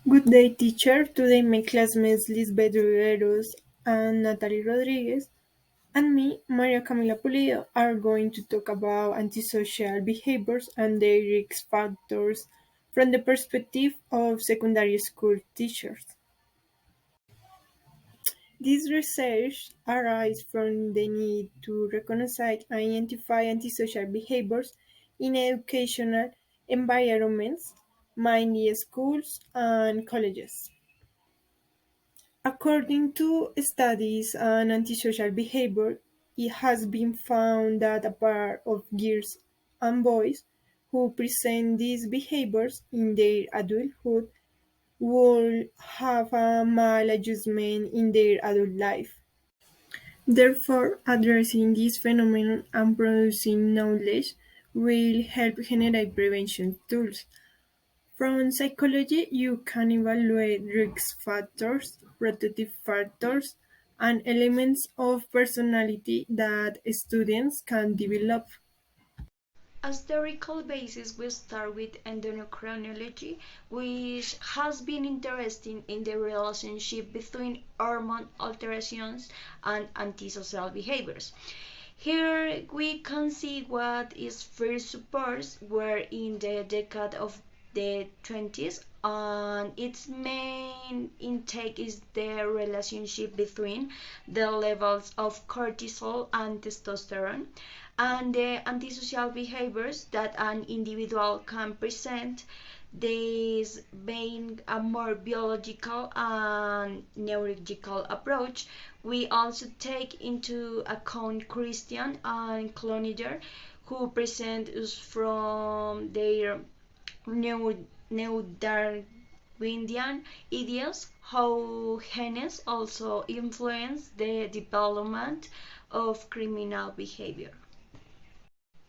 Good day, teacher. Today my classmates Lisbeth Riveros and Natalie Rodriguez and me, Maria Camila Pulido, are going to talk about antisocial behaviors and their risk factors from the perspective of secondary school teachers. This research arises from the need to recognize and identify antisocial behaviors in educational environments, mainly schools and colleges. According to studies on antisocial behavior, it has been found that a part of girls and boys who present these behaviors in their adulthood will have a maladjustment in their adult life. Therefore, addressing this phenomenon and producing knowledge will help generate prevention tools. From psychology, you can evaluate risk factors, protective factors, and elements of personality that students can develop. As theoretical basis, we start with endocrinology, which has been interested in the relationship between hormone alterations and antisocial behaviors. Here we can see what is first supposed were in the decade of the 20s, and its main intake is the relationship between the levels of cortisol and testosterone and the antisocial behaviors that an individual can present, this being a more biological and neurological approach. We also take into account Christian and Clonider, who present us from their neo-Darwinian ideas how genes also influence the development of criminal behavior.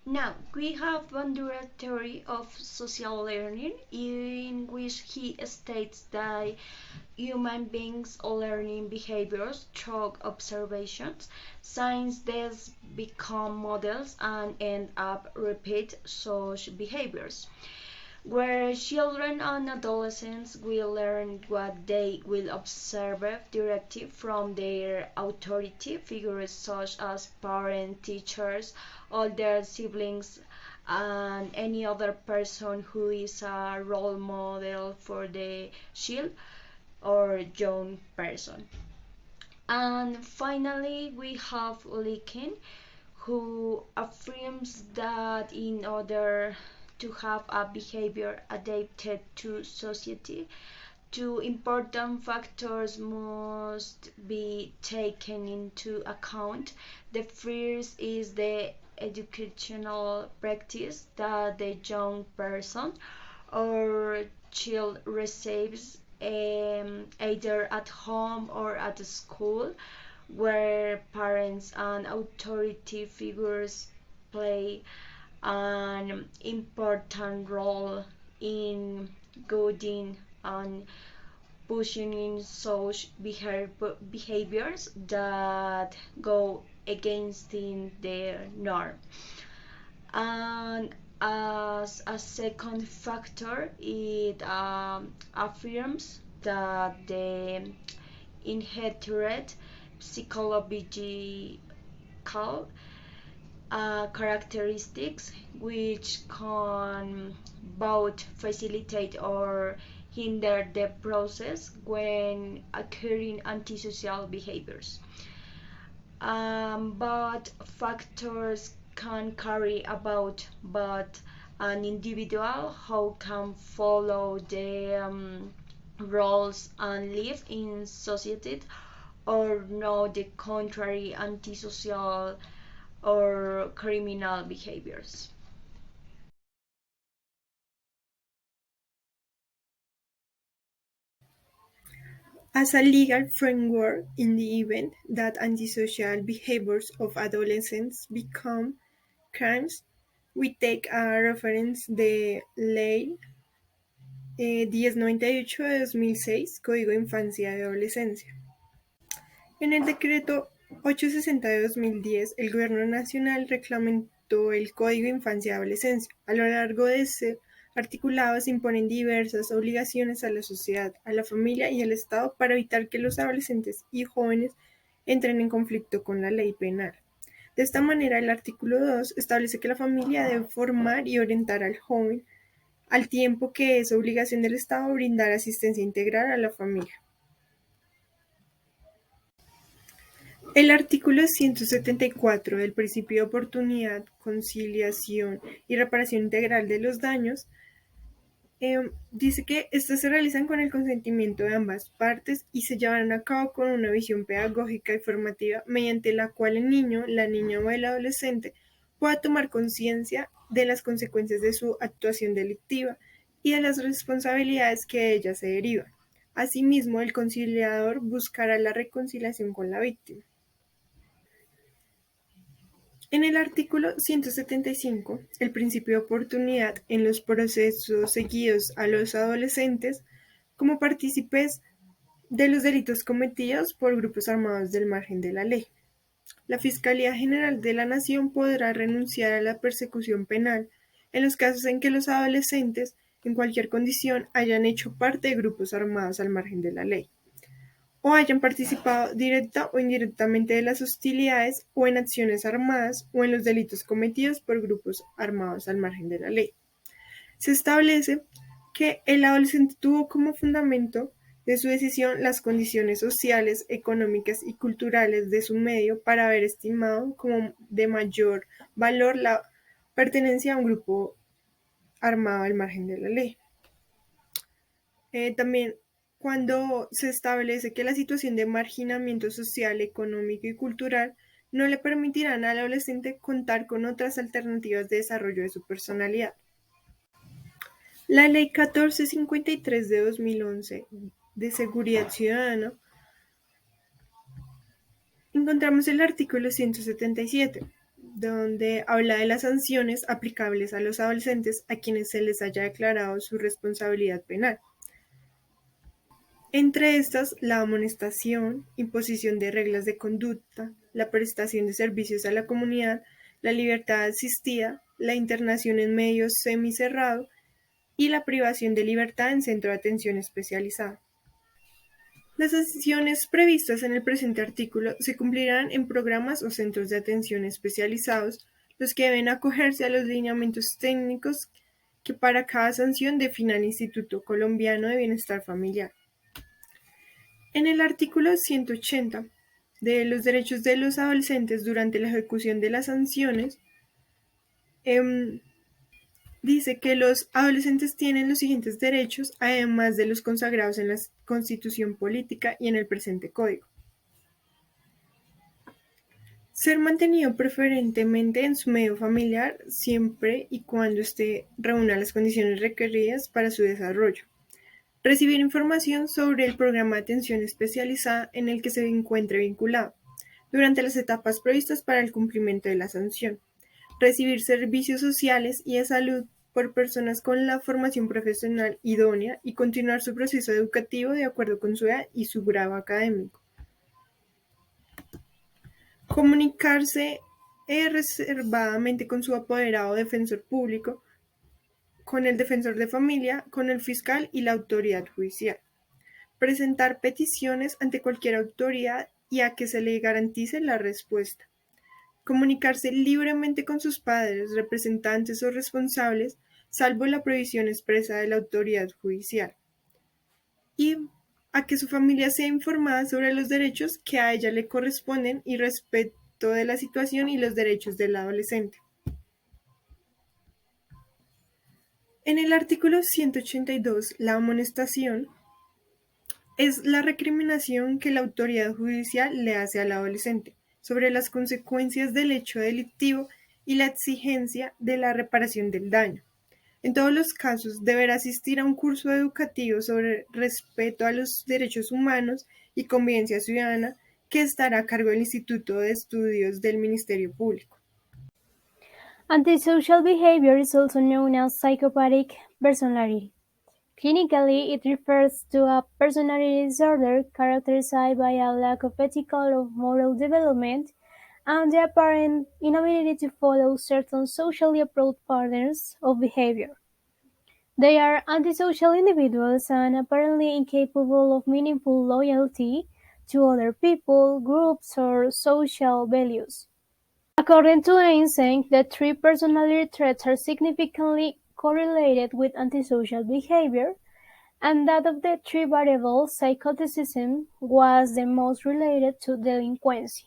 Now, we have Bandura's theory of social learning, in which he states that human beings learning behaviors through observations, since these become models and end up repeat such behaviors where children and adolescents will learn what they will observe directly from their authority figures such as parents, teachers, older siblings, and any other person who is a role model for the child or young person. And finally, we have Lincoln, who affirms that in order to have a behavior adapted to society, two important factors must be taken into account. The first is the educational practice that the young person or child receives either at home or at school, where parents and authority figures play an important role in guiding and pushing in such behaviors that go against their norm. And as a second factor, it affirms that the inherited psychological characteristics which can both facilitate or hinder the process when occurring antisocial behaviors. But factors can carry about, but an individual how can follow the roles and live in society or know the contrary antisocial or criminal behaviors. As a legal framework, in the event that antisocial behaviors of adolescents become crimes, we take a reference de ley 1098 de 2006, Código de Infancia y Adolescencia. En el decreto 860 de 2010, el Gobierno Nacional reglamentó el Código de Infancia y Adolescencia. A lo largo de ese articulados imponen diversas obligaciones a la sociedad, a la familia y al Estado para evitar que los adolescentes y jóvenes entren en conflicto con la ley penal. De esta manera, el artículo 2 establece que la familia debe formar y orientar al joven, al tiempo que es obligación del Estado brindar asistencia integral a la familia. El artículo 174 del principio de oportunidad, conciliación y reparación integral de los daños dice que estas se realizan con el consentimiento de ambas partes y se llevarán a cabo con una visión pedagógica y formativa mediante la cual el niño, la niña o el adolescente pueda tomar conciencia de las consecuencias de su actuación delictiva y de las responsabilidades que de ella se derivan. Asimismo, el conciliador buscará la reconciliación con la víctima. En el artículo 175, el principio de oportunidad en los procesos seguidos a los adolescentes como partícipes de los delitos cometidos por grupos armados del margen de la ley. La Fiscalía General de la Nación podrá renunciar a la persecución penal en los casos en que los adolescentes, en cualquier condición, hayan hecho parte de grupos armados al margen de la ley o hayan participado directa o indirectamente de las hostilidades o en acciones armadas o en los delitos cometidos por grupos armados al margen de la ley. Se establece que el adolescente tuvo como fundamento de su decisión las condiciones sociales, económicas y culturales de su medio para haber estimado como de mayor valor la pertenencia a un grupo armado al margen de la ley. También cuando se establece que la situación de marginamiento social, económico y cultural no le permitirán al adolescente contar con otras alternativas de desarrollo de su personalidad. La Ley 1453 de 2011 de Seguridad Ciudadana, encontramos el artículo 177, donde habla de las sanciones aplicables a los adolescentes a quienes se les haya declarado su responsabilidad penal. Entre estas, la amonestación, imposición de reglas de conducta, la prestación de servicios a la comunidad, la libertad asistida, la internación en medios semicerrado y la privación de libertad en centro de atención especializado. Las sanciones previstas en el presente artículo se cumplirán en programas o centros de atención especializados, los que deben acogerse a los lineamientos técnicos que para cada sanción defina el Instituto Colombiano de Bienestar Familiar. En el artículo 180 de los derechos de los adolescentes durante la ejecución de las sanciones, dice que los adolescentes tienen los siguientes derechos, además de los consagrados en la Constitución Política y en el presente Código. Ser mantenido preferentemente en su medio familiar siempre y cuando reúna las condiciones requeridas para su desarrollo. Recibir información sobre el programa de atención especializada en el que se encuentre vinculado, durante las etapas previstas para el cumplimiento de la sanción. Recibir servicios sociales y de salud por personas con la formación profesional idónea y continuar su proceso educativo de acuerdo con su edad y su grado académico. Comunicarse reservadamente con su apoderado o defensor público, con el defensor de familia, con el fiscal y la autoridad judicial. Presentar peticiones ante cualquier autoridad y a que se le garantice la respuesta. Comunicarse libremente con sus padres, representantes o responsables, salvo la prohibición expresa de la autoridad judicial. Y a que su familia sea informada sobre los derechos que a ella le corresponden y respecto de la situación y los derechos del adolescente. En el artículo 182, la amonestación es la recriminación que la autoridad judicial le hace al adolescente sobre las consecuencias del hecho delictivo y la exigencia de la reparación del daño. En todos los casos, deberá asistir a un curso educativo sobre respeto a los derechos humanos y convivencia ciudadana que estará a cargo del Instituto de Estudios del Ministerio Público. Antisocial behavior is also known as psychopathic personality. Clinically, it refers to a personality disorder characterized by a lack of ethical or moral development and the apparent inability to follow certain socially approved patterns of behavior. They are antisocial individuals and apparently incapable of meaningful loyalty to other people, groups, or social values. According to Einstein, the three personality traits are significantly correlated with antisocial behavior, and that of the three variables, psychoticism was the most related to delinquency,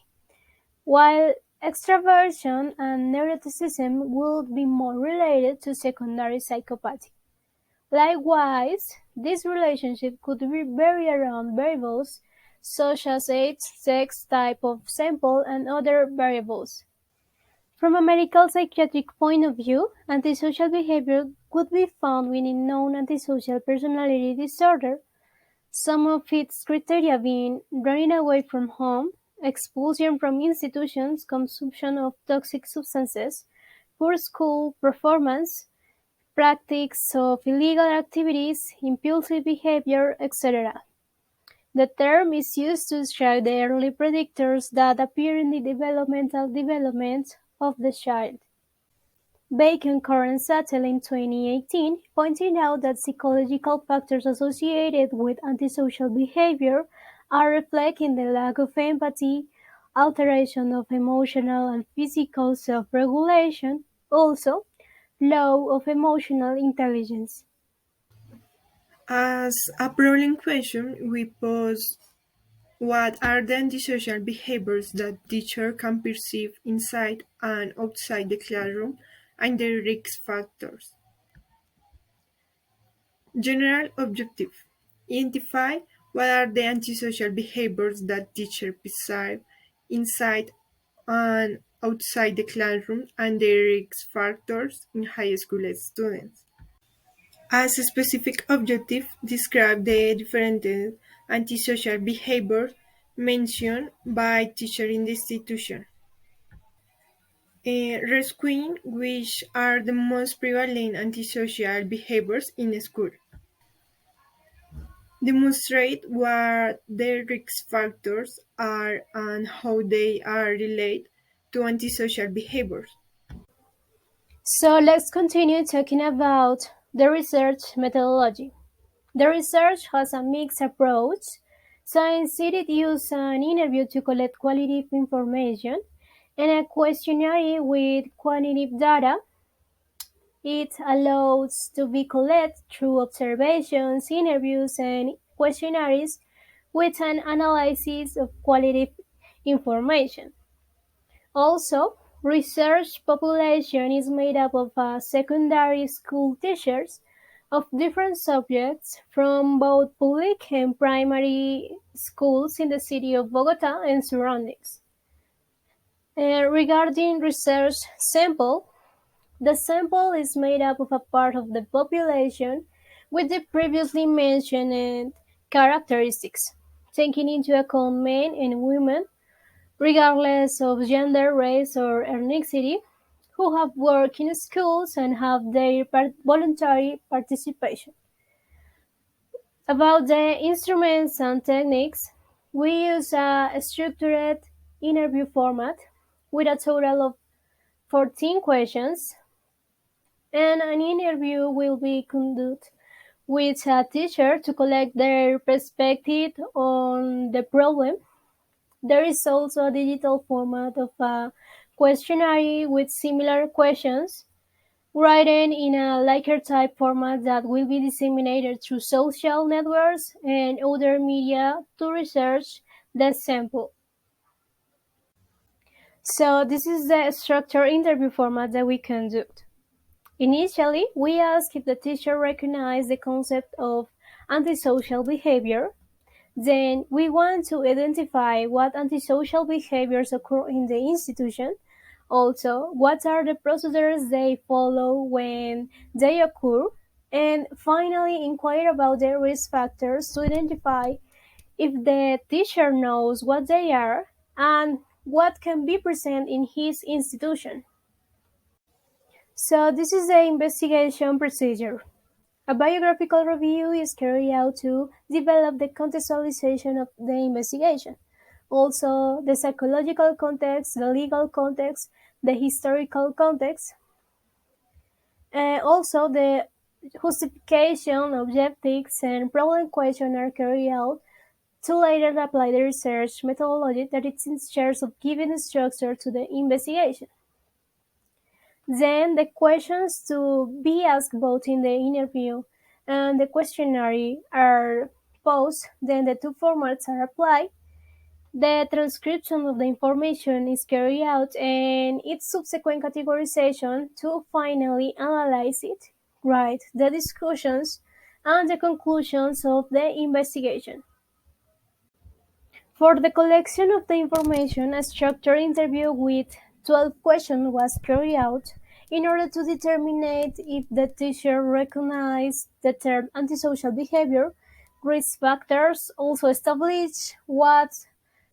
while extraversion and neuroticism would be more related to secondary psychopathy. Likewise, this relationship could vary around variables such as age, sex, type of sample, and other variables. From a medical psychiatric point of view, antisocial behavior could be found within known antisocial personality disorder, some of its criteria being running away from home, expulsion from institutions, consumption of toxic substances, poor school performance, practice of illegal activities, impulsive behavior, etc. The term is used to describe the early predictors that appear in the developmental development of the child. Bacon Curran Sattel in 2018 pointed out that psychological factors associated with antisocial behavior are reflected in the lack of empathy, alteration of emotional and physical self-regulation, also low of emotional intelligence. As a problem question, we pose what are the antisocial behaviors that teacher can perceive inside and outside the classroom and their risk factors. General objective. Identify what are the antisocial behaviors that teacher perceive inside and outside the classroom and their risk factors in high school students. As a specific objective, describe the different antisocial behaviors mentioned by teacher in the institution. Rescuing which are the most prevalent antisocial behaviors in school. Demonstrate what the risk factors are and how they are related to antisocial behaviors. So let's continue talking about the research methodology. The research has a mixed approach. Science it uses an interview to collect qualitative information and a questionnaire with quantitative data. It allows to be collected through observations, interviews, and questionnaires with an analysis of qualitative information. Also, research population is made up of secondary school teachers of different subjects from both public and primary schools in the city of Bogota and surroundings. Regarding research sample, the sample is made up of a part of the population with the previously mentioned characteristics, taking into account men and women, regardless of gender, race, or ethnicity, who have worked in schools and have their voluntary participation. About the instruments and techniques, we use a structured interview format with a total of 14 questions, and an interview will be conducted with a teacher to collect their perspective on the problem. There is also a digital format of a questionnaire with similar questions, written in a Likert-type format that will be disseminated through social networks and other media to research the sample. So this is the structured interview format that we conduct. Initially, we ask if the teacher recognizes the concept of antisocial behavior. Then we want to identify what antisocial behaviors occur in the institution. Also, what are the procedures they follow when they occur. And finally, inquire about the risk factors to identify if the teacher knows what they are and what can be present in his institution. So this is the investigation procedure. A biographical review is carried out to develop the contextualization of the investigation. Also, the psychological context, the legal context, the historical context, and also the justification, objectives, and problem question are carried out to later apply the research methodology that is in charge of giving structure to the investigation. Then the questions to be asked both in the interview and the questionnaire are posed, then the two formats are applied, the transcription of the information is carried out and its subsequent categorization to finally analyze it, write the discussions and the conclusions of the investigation. For the collection of the information, a structured interview with 12 questions was carried out in order to determine if the teacher recognized the term antisocial behavior. Risk factors also establish what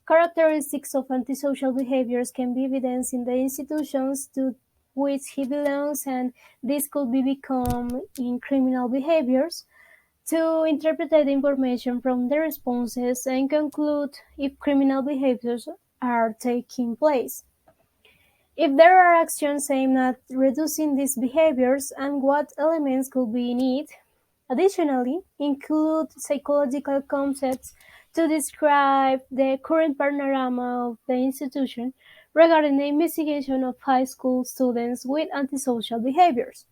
characteristics of antisocial behaviors can be evidenced in the institutions to which he belongs, and this could be become in criminal behaviors to interpret the information from the responses and conclude if criminal behaviors are taking place. If there are actions aimed at reducing these behaviors and what elements could be in it. Additionally, include psychological concepts to describe the current panorama of the institution regarding the investigation of high school students with antisocial behaviors.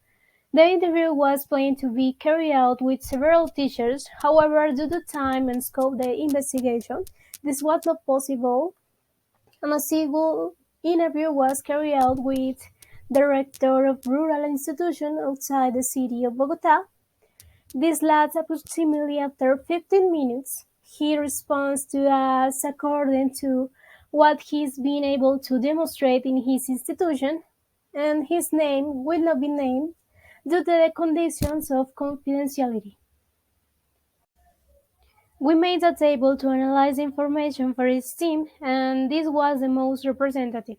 The interview was planned to be carried out with several teachers, however, due to time and scope of the investigation, this was not possible, and a single interview was carried out with the rector of rural institution outside the city of Bogota. This lasts approximately after 15 minutes. He responds to us according to what he's been able to demonstrate in his institution, and his name will not be named due to the conditions of confidentiality. We made a table to analyze information for each team, and this was the most representative.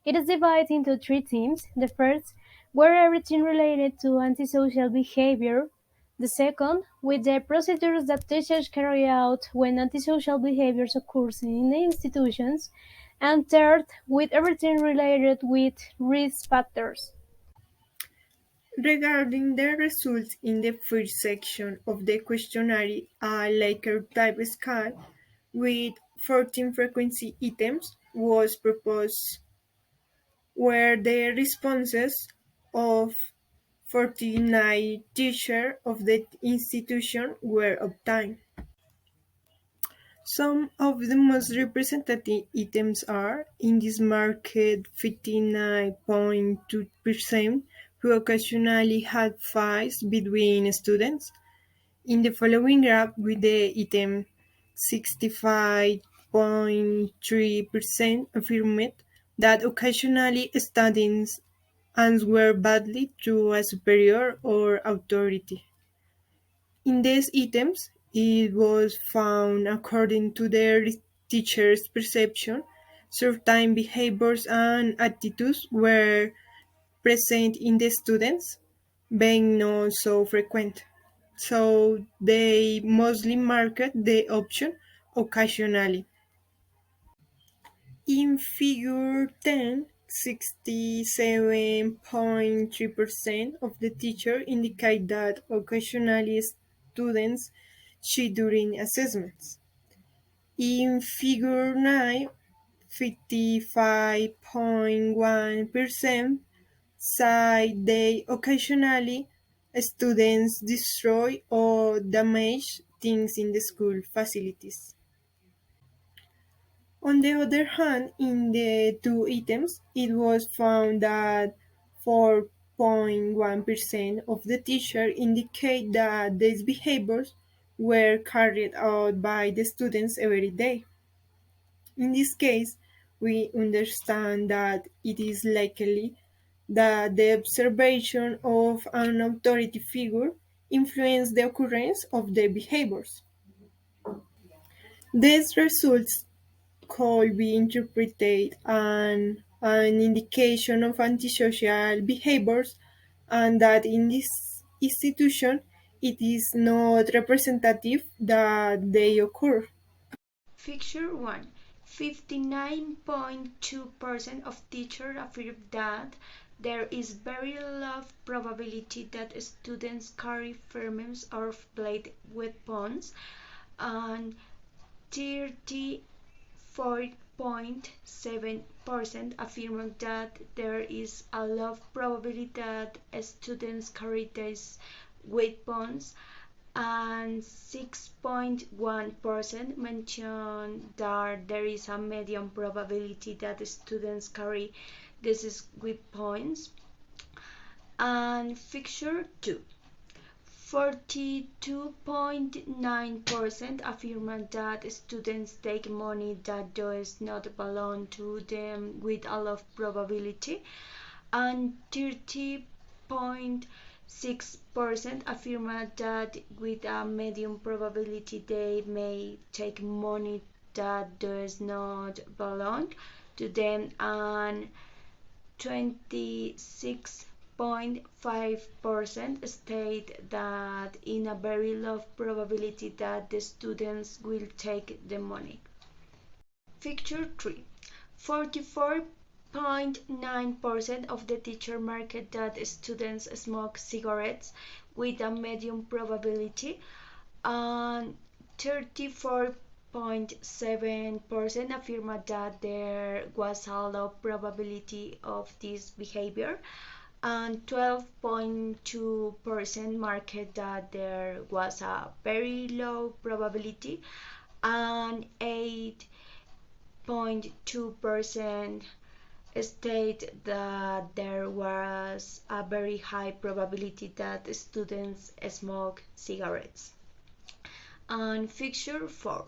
It is divided into three teams. The first, were everything related to antisocial behavior. The second, with the procedures that teachers carry out when antisocial behaviors occurs in the institutions. And third, with everything related with risk factors. Regarding the results in the first section of the questionnaire, a Likert type scale with 14 frequency items was proposed, where the responses of 49 teachers of the institution were obtained. Some of the most representative items are: in this market 59.2% who occasionally had fights between students. In the following graph with the item 65.3% affirmed that occasionally students answer badly to a superior or authority. In these items, it was found, according to their teacher's perception, certain behaviors and attitudes were present in the students, being not so frequent. So they mostly marked the option occasionally. In figure 10, 67.3% of the teachers indicate that occasionally students cheat during assessments. In figure 9, 55.1% say they occasionally students destroy or damage things in the school facilities. On the other hand, in the two items, it was found that 4.1% of the teachers indicate that these behaviors were carried out by the students every day. In this case, we understand that it is likely that the observation of an authority figure influenced the occurrence of the behaviors. These results could be interpreted as an indication of antisocial behaviors, and that in this institution it is not representative that they occur. Figure 1. 59.2% of teachers affirm that there is very low probability that students carry firearms or blade weapons, and 34.7% affirm that there is a low probability that students carry these weapons, and 6.1% mention that there is a medium probability that students carry these weapons. And figure 2, 42.9% affirm that students take money that does not belong to them with a low probability, and 30.6% affirm that with a medium probability they may take money that does not belong to them, and 26.5% state that in a very low probability that the students will take the money. Figure 3, 44.9% of the teacher market that students smoke cigarettes with a medium probability, and 34.7% affirm that there was a low probability of this behavior, and 12.2% marked that there was a very low probability, and 8.2% state that there was a very high probability that students smoke cigarettes. And figure 4,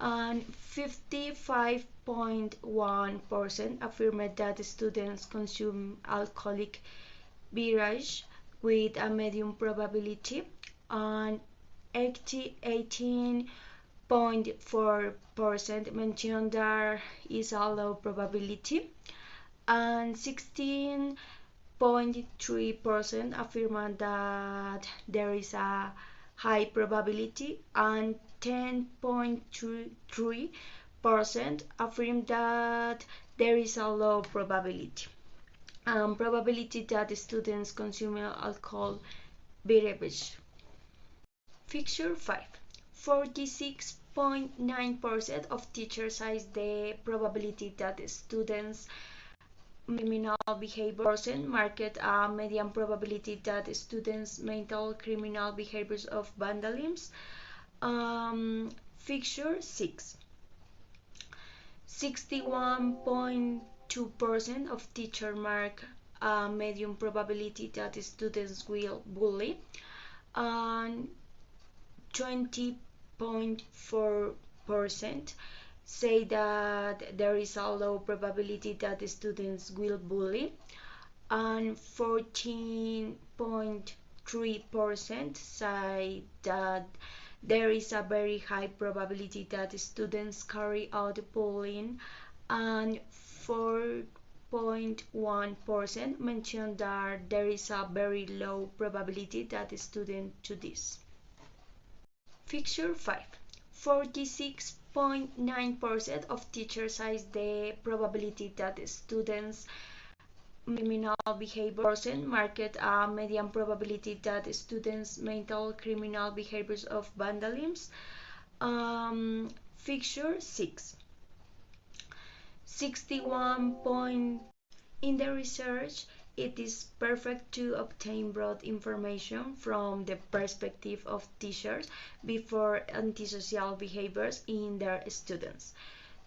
and 55.1% affirmed that students consume alcoholic beverage with a medium probability, and 18.4% mentioned there is a low probability, and 16.3% affirm that there is a high probability, and 10.3% affirm that there is a low probability. Probability that students consume alcohol beverage. Figure 5, 46.9% of teachers cite the probability that students criminal behavior market a median probability that students mental criminal behaviors of vandalism. Figure 6, 61.2% of teacher mark a medium probability that students will bully, and 20.4% say that there is a low probability that students will bully, and 14.3% say that there is a very high probability that students carry out bullying, and 4.1% mention that there is a very low probability that students do this. Figure 5, 46.9% of teachers cite the probability that students criminal behavior market a median probability that students mental criminal behaviors of vandalism. Figure 6, 61. In the research, it is perfect to obtain broad information from the perspective of teachers before antisocial behaviors in their students,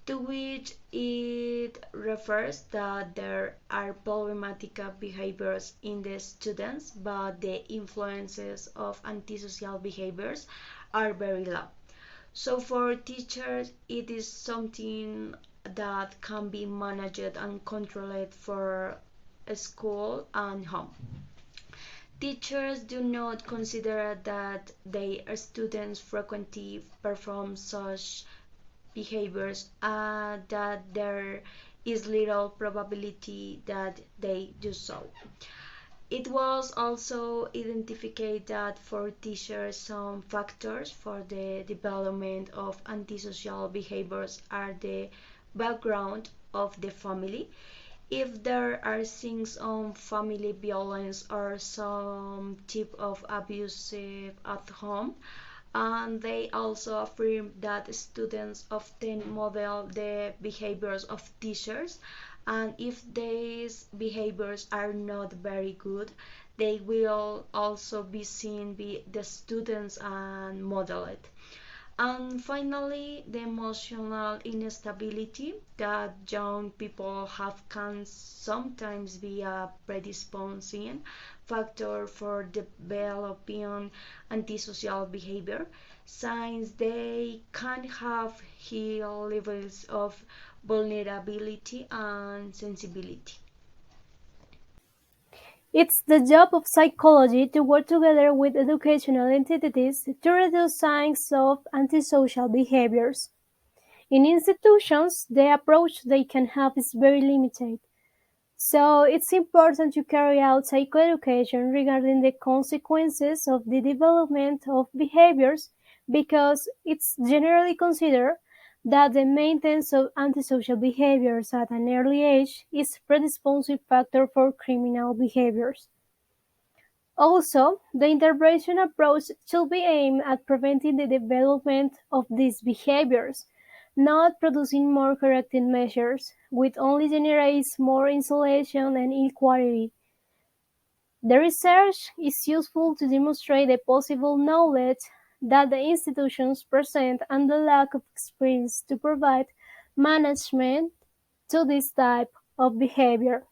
to which it refers that there are problematic behaviors in the students, but the influences of antisocial behaviors are very low. So for teachers, it is something that can be managed and controlled for school and home. Teachers do not consider that their students frequently perform such behaviors, that there is little probability that they do so. It was also identified that for teachers some factors for the development of antisocial behaviors are the background of the family. if there are things on family violence or some type of abusive at home. And they also affirm that students often model the behaviors of teachers, and if these behaviors are not very good, they will also be seen by the students and model it. And finally, the emotional instability that young people have can sometimes be a predisposing factor for developing antisocial behavior, since they can have high levels of vulnerability and sensibility. It's the job of psychology to work together with educational entities to reduce signs of antisocial behaviors. In institutions, the approach they can have is very limited. So it's important to carry out psychoeducation regarding the consequences of the development of behaviors because it's generally considered that the maintenance of antisocial behaviors at an early age is a predisposing factor for criminal behaviors. Also, the intervention approach should be aimed at preventing the development of these behaviors, not producing more corrective measures, which only generates more isolation and inequality. The research is useful to demonstrate the possible knowledge that the institutions present and the lack of experience to provide management to this type of behavior.